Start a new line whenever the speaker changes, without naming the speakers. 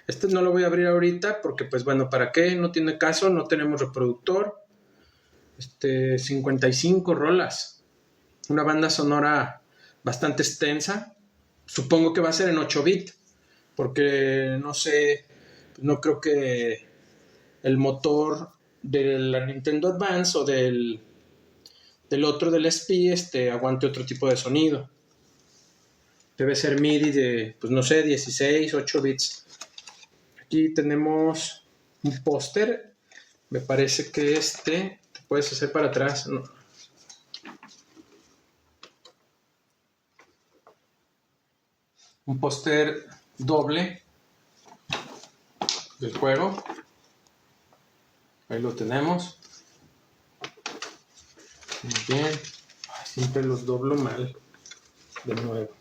Este no lo voy a abrir ahorita porque, pues bueno, ¿para qué? No tiene caso, no tenemos reproductor. 55 rolas. Una banda sonora bastante extensa. Supongo que va a ser en 8 bit, porque no sé, no creo que el motor de la Nintendo Advance o del otro del SP aguante otro tipo de sonido. Debe ser MIDI de, pues no sé, 16, 8 bits. Aquí tenemos un póster. Me parece que te puedes hacer para atrás, ¿no? Un póster doble del juego. Ahí lo tenemos. Muy bien. Ay, siempre los doblo mal. De nuevo.